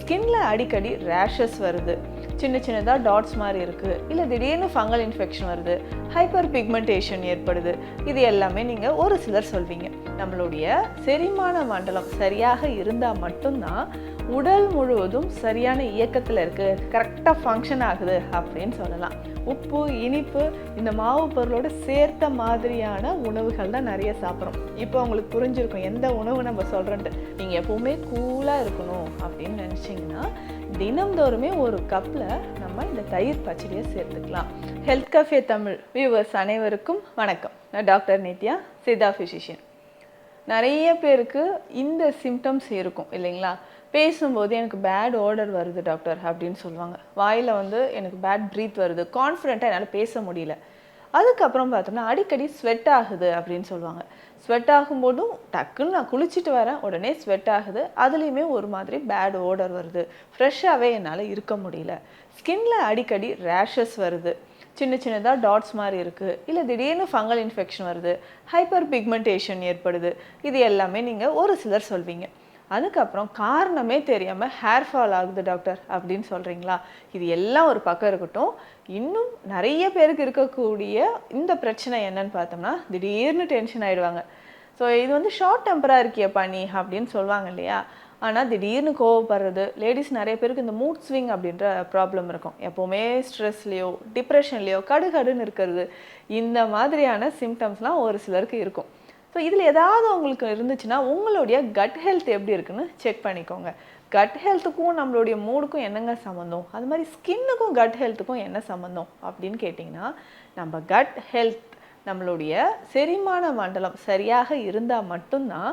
ஸ்கின்ல அடிக்கடி ரேஷஸ் வருது, சின்ன சின்னதாக டாட்ஸ் மாதிரி இருக்குது, இல்லை திடீர்னு ஃபங்கல் இன்ஃபெக்ஷன் வருது, ஹைப்பர் பிக்மெண்டேஷன் ஏற்படுது. இது எல்லாமே நீங்கள் ஒரு சிலர் சொல்வீங்க. நம்மளுடைய செரிமான மண்டலம் சரியாக இருந்தால் மட்டும்தான் உடல் முழுவதும் சரியான இயக்கத்தில் இருக்குது, கரெக்டாக ஃபங்க்ஷன் ஆகுது அப்படின்னு சொல்லலாம். உப்பு, இனிப்பு, இந்த மாவு பொருளோடு சேர்த்த மாதிரியான உணவுகள் தான் நிறைய சாப்பிட்றோம். இப்போ உங்களுக்கு புரிஞ்சிருக்கும் எந்த உணவு நம்ம சொல்கிறோன்ட்டு. நீங்கள் எப்போவுமே கூலாக இருக்கணும் அப்படின்னு நினச்சிங்கன்னா தினம்தோறுமே ஒரு கப்பில் நம்ம இந்த தயிர் பச்சடியை சேர்த்துக்கலாம். ஹெல்த் கஃபே தமிழ் வியூவர்ஸ் அனைவருக்கும் வணக்கம். நான் டாக்டர் நித்யா, சித்தா ஃபிசிஷியன். நிறைய பேருக்கு இந்த சிம்டம்ஸ் இருக்கும் இல்லைங்களா? பேசும்போது எனக்கு பேட் ஓடர் வருது டாக்டர் அப்படின்னு சொல்லுவாங்க. வாயில் எனக்கு பேட் ப்ரீத் வருது, கான்ஃபிடென்ட்டாக என்னால் பேச முடியல. அதுக்கப்புறம் பார்த்தோம்னா அடிக்கடி ஸ்வெட் ஆகுது அப்படின்னு சொல்லுவாங்க. ஸ்வெட் ஆகும்போதும் டக்குன்னு நான் குளிச்சுட்டு வரேன், உடனே ஸ்வெட் ஆகுது, அதுலேயுமே ஒரு மாதிரி பேட் ஓடர் வருது, ஃப்ரெஷ்ஷாகவே என்னால் இருக்க முடியல. ஸ்கின்ல அடிக்கடி ரேஷஸ் வருது, சின்ன சின்னதாக டாட்ஸ் மாதிரி இருக்குது, இல்லை திடீர்னு ஃபங்கல் இன்ஃபெக்ஷன் வருது, ஹைப்பர் பிக்மெண்டேஷன் ஏற்படுது. இது எல்லாமே நீங்கள் ஒரு சிலர் சொல்வீங்க. அதுக்கப்புறம் காரணமே தெரியாமல் ஹேர் ஃபால் ஆகுது டாக்டர் அப்படின்னு சொல்கிறீங்களா? இது எல்லாம் ஒரு பக்கம் இருக்கட்டும். இன்னும் நிறைய பேருக்கு இருக்கக்கூடிய இந்த பிரச்சனை என்னன்னு பார்த்தோம்னா, திடீர்னு டென்ஷன் ஆகிடுவாங்க. ஸோ இது ஷார்ட் டெம்பராக இருக்கிய பனி அப்படின்னு சொல்லுவாங்க இல்லையா? ஆனால் திடீர்னு கோவப்படுறது, லேடிஸ் நிறைய பேருக்கு இந்த மூட் ஸ்விங் அப்படின்ற ப்ராப்ளம் இருக்கும். எப்போவுமே ஸ்ட்ரெஸ்லேயோ டிப்ரெஷன்லேயோ கடுகடுன்னு இருக்கிறது, இந்த மாதிரியான சிம்டம்ஸ்லாம் ஒரு சிலருக்கு இருக்கும். ஸோ இதில் ஏதாவது உங்களுக்கு இருந்துச்சுன்னா உங்களுடைய கட் ஹெல்த் எப்படி இருக்குன்னு செக் பண்ணிக்கோங்க. கட் ஹெல்த்துக்கும் நம்மளுடைய மூடுக்கும் என்னங்க சம்மந்தம், அது மாதிரி ஸ்கின்னுக்கும் கட் ஹெல்த்துக்கும் என்ன சம்மந்தம் அப்படின்னு கேட்டிங்கன்னா, நம்ம கட் ஹெல்த், நம்மளுடைய செரிமான மண்டலம் சரியாக இருந்தால் மட்டும்தான்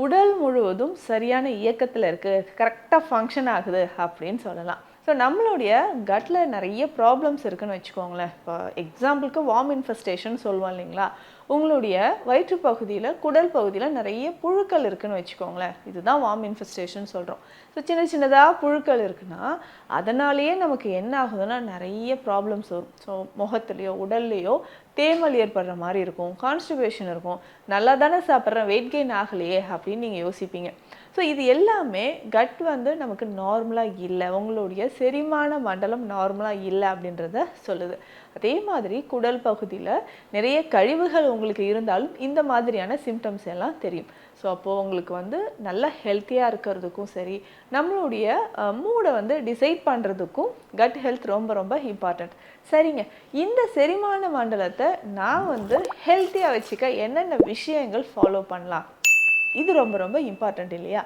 உடல் முழுவதும் சரியான இயக்கத்தில் இருக்குது, கரெக்டாக ஃபங்க்ஷன் ஆகுது அப்படின்னு சொல்லலாம். ஸோ நம்மளுடைய கட்டில் நிறைய ப்ராப்ளம்ஸ் இருக்குதுன்னு வச்சுக்கோங்களேன். இப்போ எக்ஸாம்பிளுக்கு வார்ம் இன்ஃபெஸ்டேஷன் சொல்லுவோம் இல்லைங்களா? உங்களுடைய வயிற்று பகுதியில், குடல் பகுதியில் நிறைய புழுக்கள் இருக்குதுன்னு வச்சுக்கோங்களேன். இதுதான் வார்ம் இன்ஃபெஸ்டேஷன் சொல்கிறோம். ஸோ சின்ன சின்னதாக புழுக்கள் இருக்குன்னா அதனாலேயே நமக்கு என்ன ஆகுதுன்னா நிறைய ப்ராப்ளம்ஸ் வரும். ஸோ முகத்துலேயோ உடல்லையோ தேமல் ஏற்படுற மாதிரி இருக்கும், கான்ஸ்டிபேஷன் இருக்கும். நல்லா தானே சாப்பிட்றேன், வெயிட் கெயின் ஆகலையே அப்படின்னு நீங்கள் யோசிப்பீங்க. ஸோ இது எல்லாமே கட் நமக்கு நார்மலாக இல்லை, உங்களுடைய செரிமான மண்டலம் நார்மலாக இல்லை அப்படின்றத சொல்லுது. அதே மாதிரி குடல் பகுதியில் நிறைய கழிவுகள் உங்களுக்கு இருந்தாலும் இந்த மாதிரியான சிம்டம்ஸ் எல்லாம் தெரியும். ஸோ அப்போது உங்களுக்கு நல்ல ஹெல்த்தியாக இருக்கிறதுக்கும் சரி, நம்மளுடைய மூடை டிசைட் பண்ணுறதுக்கும் கட் ஹெல்த் ரொம்ப ரொம்ப இம்பார்ட்டண்ட். சரிங்க, இந்த செரிமான மண்டலத்தை நான் ஹெல்த்தியாக வச்சுக்க என்னென்ன விஷயங்கள் ஃபாலோ பண்ணலாம், இது ரொம்ப ரொம்ப இம்பார்ட்டண்ட் இல்லையா?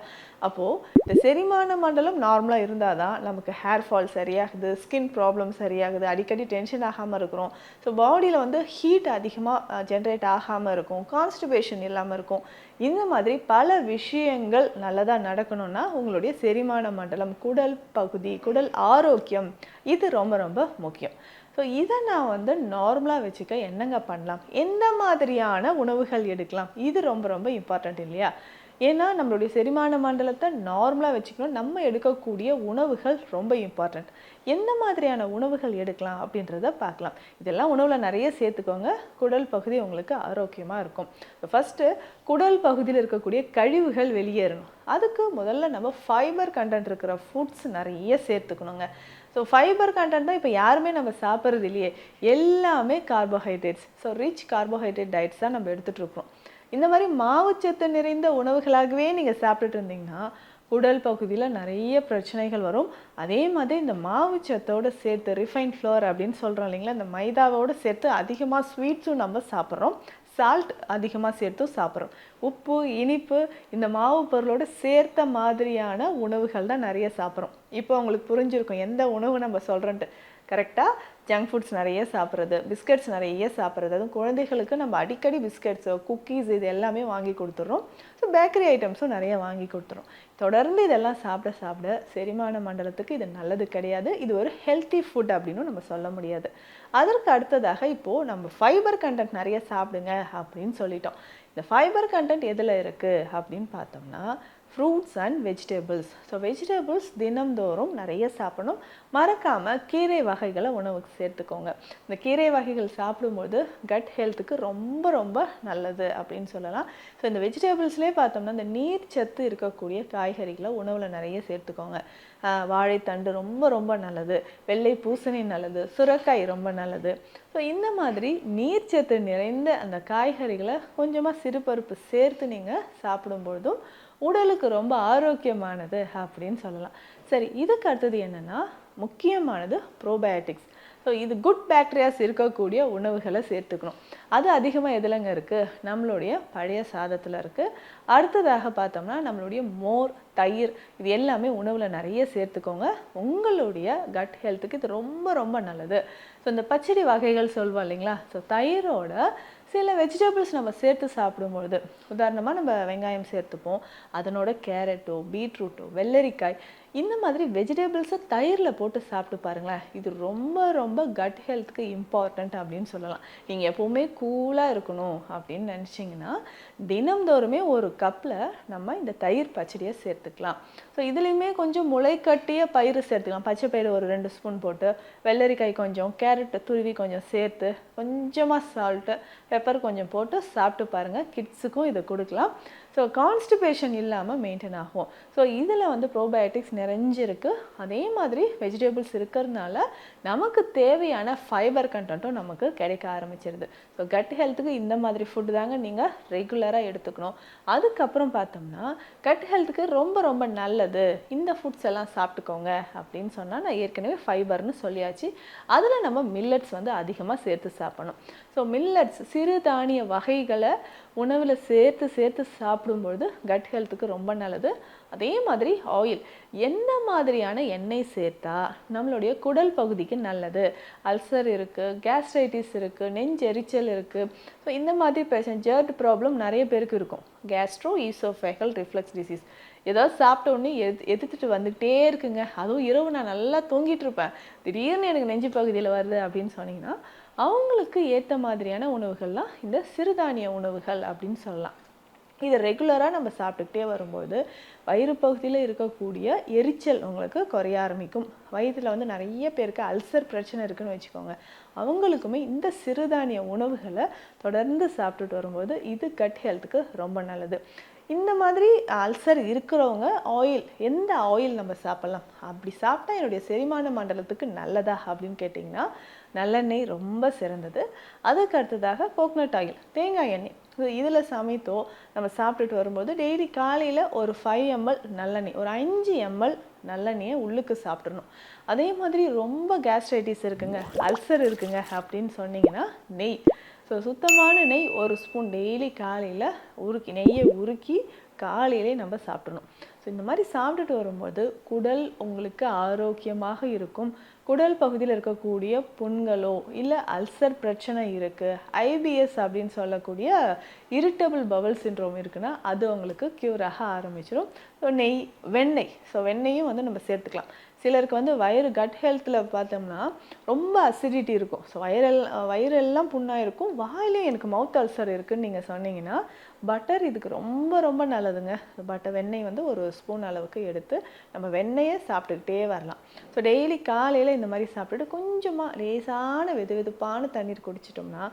அப்போது இந்த செரிமான மண்டலம் நார்மலாக இருந்தால் தான் நமக்கு ஹேர் ஃபால் சரியாகுது, ஸ்கின் ப்ராப்ளம் சரியாகுது, அடிக்கடி டென்ஷன் ஆகாமல் இருக்கிறோம். ஸோ பாடியில் ஹீட் அதிகமாக ஜென்ரேட் ஆகாமல் இருக்கும், கான்ஸ்டிபேஷன் இல்லாமல் இருக்கும். இந்த மாதிரி பல விஷயங்கள் நல்லதாக நடக்கணும்னா உங்களுடைய செரிமான மண்டலம், குடல் பகுதி, குடல் ஆரோக்கியம், இது ரொம்ப ரொம்ப முக்கியம். ஸோ இதை நான் நார்மலாக வச்சுக்க என்னங்க பண்ணலாம், எந்த மாதிரியான உணவுகள் எடுக்கலாம், இது ரொம்ப ரொம்ப இம்பார்ட்டண்ட் இல்லையா? ஏன்னா நம்மளுடைய செரிமான மண்டலத்தை நார்மலாக வச்சுக்கணும், நம்ம எடுக்கக்கூடிய உணவுகள் ரொம்ப இம்பார்ட்டண்ட். எந்த மாதிரியான உணவுகள் எடுக்கலாம் அப்படின்றத பார்க்கலாம். இதெல்லாம் உணவில் நிறைய சேர்த்துக்கோங்க, குடல் பகுதி உங்களுக்கு ஆரோக்கியமாக இருக்கும். ஃபஸ்ட்டு குடல் பகுதியில் இருக்கக்கூடிய கழிவுகள் வெளியேறணும். அதுக்கு முதல்ல நம்ம ஃபைபர் கண்டென்ட் இருக்கிற ஃபுட்ஸ் நிறைய சேர்த்துக்கணுங்க. ஸோ ஃபைபர் கண்டென்ட் தான் இப்போ யாருமே நம்ம சாப்பிட்றது இல்லையே, எல்லாமே carbohydrates. So rich carbohydrate diets தான் நம்ம எடுத்துகிட்ருக்கோம். இந்த மாதிரி மாவுச்சத்து நிறைந்த உணவுகளாகவே நீங்கள் சாப்பிட்டுட்டு இருந்தீங்கன்னா உடல் பகுதியில் நிறைய பிரச்சனைகள் வரும். அதே மாதிரி இந்த மாவுச்சத்தோடு சேர்த்து ரிஃபைன்ட் ஃப்ளோர் அப்படின்னு சொல்கிறோம் இல்லைங்களா, இந்த மைதாவோடு சேர்த்து அதிகமாக ஸ்வீட்ஸும் நம்ம சாப்பிட்றோம், சால்ட் அதிகமாக சேர்த்தும் சாப்பிட்றோம். உப்பு, இனிப்பு, இந்த மாவு பொருளோடு சேர்த்த மாதிரியான உணவுகள் தான் நிறைய சாப்பிட்றோம். இப்போ உங்களுக்கு புரிஞ்சிருக்கும் எந்த உணவு நம்ம சொல்கிறோன்ட்டு. கரெக்டாக ஜங்க் ஃபுட்ஸ் நிறைய சாப்பிட்றது, பிஸ்கட்ஸ் நிறைய சாப்பிட்றது, அதுவும் குழந்தைகளுக்கு நம்ம அடிக்கடி பிஸ்கட்ஸு, குக்கீஸ் இது எல்லாமே வாங்கி கொடுத்துட்றோம். ஸோ பேக்கரி ஐட்டம்ஸும் நிறைய வாங்கி கொடுத்துறோம். தொடர்ந்து இதெல்லாம் சாப்பிட சாப்பிட செரிமான மண்டலத்துக்கு இது நல்லது கிடையாது. இது ஒரு ஹெல்த்தி ஃபுட் அப்படின்னு நம்ம சொல்ல முடியாது. அதற்கு அடுத்ததாக இப்போது நம்ம ஃபைபர் கண்டென்ட் நிறைய சாப்பிடுங்க அப்படின்னு சொல்லிட்டோம். இந்த ஃபைபர் கண்டென்ட் எதில் இருக்குது அப்படின்னு பார்த்தோம்னா, fruits and vegetables. So vegetables தினம்தோறும் நிறைய சாப்பிடணும். மறக்காமல் கீரை வகைகளை உணவுக்கு சேர்த்துக்கோங்க. இந்த கீரை வகைகள் சாப்பிடும்போது கட் ஹெல்த்துக்கு ரொம்ப ரொம்ப நல்லது அப்படின்னு சொல்லலாம். ஸோ இந்த வெஜிடபிள்ஸ்லேயே பார்த்தோம்னா இந்த நீர் சத்து இருக்கக்கூடிய காய்கறிகளை உணவில் நிறைய சேர்த்துக்கோங்க. வாழைத்தண்டு ரொம்ப ரொம்ப நல்லது, வெள்ளை பூசணி நல்லது, சுரைக்காய் ரொம்ப நல்லது. ஸோ இந்த மாதிரி நீர்ச்சத்து நிறைந்த அந்த காய்கறிகளை கொஞ்சமாக சிறுபருப்பு சேர்த்து நீங்கள் சாப்பிடும்பொழுதும் உடலுக்கு ரொம்ப ஆரோக்கியமானது அப்படின்னு சொல்லலாம். சரி, இதுக்கு அடுத்தது என்னென்னா முக்கியமானது ப்ரோபயோட்டிக்ஸ். ஸோ இது குட் பாக்டீரியாஸ் இருக்கக்கூடிய உணவுகளை சேர்த்துக்கணும். அது அதிகமாக எதுலங்க இருக்குது? நம்மளுடைய பழைய சாதத்தில் இருக்குது. அடுத்ததாக பார்த்தோம்னா நம்மளுடைய மோர், தயிர், இது எல்லாமே உணவில் நிறைய சேர்த்துக்கோங்க. உங்களுடைய கட் ஹெல்த்துக்கு இது ரொம்ப ரொம்ப நல்லது. ஸோ இந்த பச்சடி வகைகள் சொல்வோம் இல்லைங்களா, ஸோ தயிரோட சில வெஜிடபிள்ஸ் நம்ம சேர்த்து சாப்பிடும்பொழுது, உதாரணமாக நம்ம வெங்காயம் சேர்த்துப்போம், அதனோட கேரட்டோ, பீட்ரூட்டோ, வெள்ளரிக்காய், இந்த மாதிரி வெஜிடபிள்ஸை தயிரில் போட்டு சாப்பிட்டு பாருங்களேன். இது ரொம்ப ரொம்ப கட் ஹெல்த்துக்கு இம்பார்ட்டண்ட் அப்படின்னு சொல்லலாம். நீங்கள் எப்போவுமே கூலாக இருக்கணும் அப்படின்னு நினச்சிங்கன்னா தினம்தோறுமே ஒரு கப்பில் நம்ம இந்த தயிர் பச்சடியை சேர்த்துக்கலாம். ஸோ இதுலேயுமே கொஞ்சம் முளைக்கட்டிய பயிறு சேர்த்துக்கலாம். பச்சை பயிறு ஒரு 2 ஸ்பூன் போட்டு, வெள்ளரிக்காய் கொஞ்சம், கேரட்டை துருவி கொஞ்சம் சேர்த்து, கொஞ்சமாக சால்ட்டு, பெப்பர் கொஞ்சம் போட்டு சாப்பிட்டு பாருங்கள். கிட்ஸுக்கும் இதை கொடுக்கலாம். ஸோ கான்ஸ்டிபேஷன் இல்லாமல் மெயின்டைன் ஆகும். ஸோ இதில் வந்து ப்ரோபயோட்டிக்ஸ் நிறைஞ்சிருக்கு. அதே மாதிரி வெஜிடபிள்ஸ் இருக்கிறதுனால நமக்கு தேவையான ஃபைபர் கண்டென்ட்டும் நமக்கு கிடைக்க ஆரம்பிச்சிருது. ஸோ கட் ஹெல்த்துக்கு இந்த மாதிரி ஃபுட்டு தாங்க நீங்கள் ரெகுலராக எடுத்துக்கணும். அதுக்கப்புறம் பார்த்தோம்னா கட் ஹெல்த்துக்கு ரொம்ப ரொம்ப நல்லது இந்த ஃபுட்ஸ் எல்லாம் சாப்பிட்டுக்கோங்க அப்படின்னு சொன்னால், நான் ஏற்கனவே ஃபைபர்னு சொல்லியாச்சு. அதில் நம்ம மில்லட்ஸ் வந்து அதிகமாக சேர்த்து சாப்பிடணும். ஸோ மில்லட்ஸ், சிறுதானிய வகைகளை உணவில் சேர்த்து சாப்பிடும்பொழுது கட் ஹெல்த்துக்கு ரொம்ப நல்லது. அதே மாதிரி ஆயில், என்ன மாதிரியான எண்ணெய் சேர்த்தா நம்மளுடைய குடல் பகுதிக்கு நல்லது? அல்சர் இருக்குது, கேஸ்ட்ரைட்டிஸ் இருக்குது, நெஞ்செரிச்சல் இருக்குது. ஸோ இந்த மாதிரி பிரச்சனை, ஜெர்ட் ப்ராப்ளம் நிறைய பேருக்கு இருக்கும். கேஸ்ட்ரோ ஈசோஃபேகல் ரிஃப்ளக்ஸ் டிசீஸ், ஏதாவது சாப்பிட்ட உடனே எதிர்த்துட்டு வந்துக்கிட்டே இருக்குங்க. அதுவும் இரவு நான் நல்லா தூங்கிட்டு இருப்பேன், திடீர்னு எனக்கு நெஞ்சு பகுதியில் வருது அப்படின்னு சொன்னீங்கன்னா, அவங்களுக்கு ஏற்ற மாதிரியான உணவுகள்லாம் இந்த சிறுதானிய உணவுகள் அப்படின்னு சொல்லலாம். இதை ரெகுலராக நம்ம சாப்பிட்டுக்கிட்டே வரும்போது வயிறு பகுதியில் இருக்கக்கூடிய எரிச்சல் உங்களுக்கு குறைய ஆரம்பிக்கும். வயிற்றில் வந்து நிறைய பேருக்கு அல்சர் பிரச்சனை இருக்குதுன்னு வச்சுக்கோங்க, அவங்களுக்குமே இந்த சிறுதானிய உணவுகளை தொடர்ந்து சாப்பிட்டுட்டு வரும்போது இது கட் ஹெல்த்துக்கு ரொம்ப நல்லது. இந்த மாதிரி அல்சர் இருக்கிறவங்க ஆயில், எந்த ஆயில் நம்ம சாப்பிட்லாம், அப்படி சாப்பிட்டா என்னுடைய செரிமான மண்டலத்துக்கு நல்லதா அப்படின்னு கேட்டிங்கன்னா நல்லெண்ணெய் ரொம்ப சிறந்தது. அதுக்கு அடுத்ததாக கோகனட் ஆயில், தேங்காய் எண்ணெய். இதில் சமைத்தோ நம்ம சாப்பிட்டுட்டு வரும்போது டெய்லி காலையில் ஒரு 5 ml நல்லெண்ணெய், ஒரு 5 ml நல்லெண்ணெயை உள்ளுக்கு சாப்பிட்றணும். அதே மாதிரி ரொம்ப கேஸ்ட்ரைட்டிஸ் இருக்குங்க, அல்சர் இருக்குங்க அப்படின்னு சொன்னீங்கன்னா நெய். ஸோ சுத்தமான நெய் 1 ஸ்பூன் டெய்லி காலையில் நெய்யை உருக்கி காலையிலே நம்ம சாப்பிடணும். ஸோ இந்த மாதிரி சாப்பிட்டுட்டு வரும்போது குடல் உங்களுக்கு ஆரோக்கியமாக இருக்கும். குடல் பகுதியில் இருக்கக்கூடிய புண்களோ இல்லை அல்சர் பிரச்சனை இருக்குது, ஐபிஎஸ் அப்படின்னு சொல்லக்கூடிய இரிட்டபிள் பவல் சிண்ட்ரோம் இருக்குன்னா அது உங்களுக்கு க்யூர் ஆக ஆரம்பிச்சிடும். ஸோ நெய், வெண்ணெய், ஸோ வெண்ணெயும் வந்து நம்ம சேர்த்துக்கலாம். சிலருக்கு வந்து வயிறு கட் ஹெல்த்தில் பார்த்தோம்னா ரொம்ப அசிடிட்டி இருக்கும். ஸோ வயிறெல்லாம் புண்ணாக இருக்கும், வாயிலையும் எனக்கு மவுத் அல்சர் இருக்குதுன்னு நீங்கள் சொன்னீங்கன்னா பட்டர் இதுக்கு ரொம்ப ரொம்ப நல்லதுங்க. வெண்ணெய் வந்து 1 ஸ்பூன் அளவுக்கு எடுத்து நம்ம வெண்ணெயை சாப்பிட்டுக்கிட்டே வரலாம். ஸோ டெய்லி காலையில் இந்த மாதிரி சாப்பிட்டுட்டு கொஞ்சமாக லேசான வெதுவெதுப்பான தண்ணீர் குடிச்சிட்டோம்னா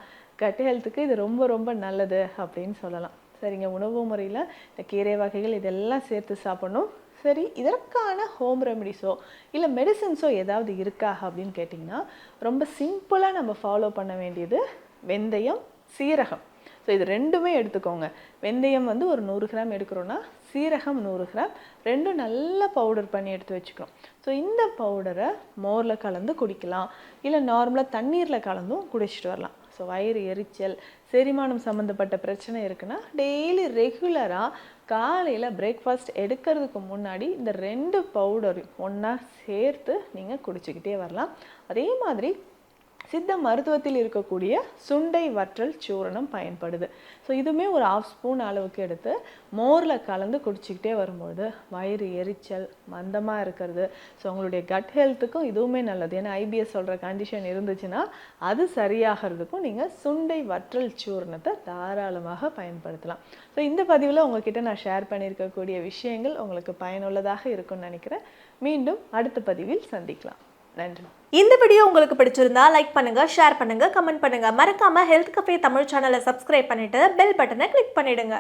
கட் ஹெல்த்துக்கு இது ரொம்ப ரொம்ப நல்லது அப்படின்னு சொல்லலாம். சரிங்க, உணவு முறையில் இந்த கீரை வகைகள் இதெல்லாம் சேர்த்து சாப்பிடணும். சரி, இதற்கான ஹோம் ரெமெடிஸோ இல்லை மெடிசன்ஸோ ஏதாவது இருக்கா அப்படின்னு கேட்டிங்கன்னா ரொம்ப சிம்பிளாக நம்ம ஃபாலோ பண்ண வேண்டியது வெந்தயம், சீரகம். ஸோ இது ரெண்டுமே எடுத்துக்கோங்க. வெந்தயம் வந்து ஒரு 100 கிராம் எடுக்கிறோன்னா சீரகம் 100 கிராம், ரெண்டும் நல்லா பவுடர் பண்ணி எடுத்து வச்சுக்கிறோம். ஸோ இந்த பவுடரை மோரில் கலந்து குடிக்கலாம், இல்லை நார்மலாக தண்ணீரில் கலந்தும் குடிச்சிட்டு வரலாம். ஸோ வயிறு எரிச்சல், செரிமானம் சம்மந்தப்பட்ட பிரச்சனை இருக்குன்னா டெய்லி ரெகுலராக காலையில் பிரேக்ஃபாஸ்ட் எடுக்கிறதுக்கு முன்னாடி இந்த 2 பவுடரையும் ஒன்றா சேர்த்து நீங்கள் குடிச்சிக்கிட்டே வரலாம். அதே மாதிரி சித்த மருத்துவத்தில் இருக்கக்கூடிய சுண்டை வற்றல் சூரணம் பயன்படுது. ஸோ இதுவுமே ஒரு 1/2 ஸ்பூன் அளவுக்கு எடுத்து மோரில் கலந்து குடிச்சிக்கிட்டே வரும்போது வயிறு எரிச்சல், மந்தமாக இருக்கிறது, ஸோ உங்களுடைய கட் ஹெல்த்துக்கும் இதுவுமே நல்லது. ஏன்னா ஐபிஎஸ் சொல்கிற கண்டிஷன் இருந்துச்சுன்னா அது சரியாகிறதுக்கும் நீங்கள் சுண்டை வற்றல் சூரணத்தை தாராளமாக பயன்படுத்தலாம். ஸோ இந்த பதிவில் உங்ககிட்ட நான் ஷேர் பண்ணியிருக்கக்கூடிய விஷயங்கள் உங்களுக்கு பயனுள்ளதாக இருக்கும்னு நினைக்கிறேன். மீண்டும் அடுத்த பதிவில் சந்திக்கலாம். நன்றி. இந்த வீடியோ உங்களுக்கு பிடிச்சிருந்தா லைக் பண்ணுங்க, ஷேர் பண்ணுங்க, கமெண்ட் பண்ணுங்க. மறக்காம ஹெல்த் கஃபே தமிழ் சேனலை சப்ஸ்கிரைப் பண்ணிட்டு பெல் பட்டனை கிளிக் பண்ணிடுங்க.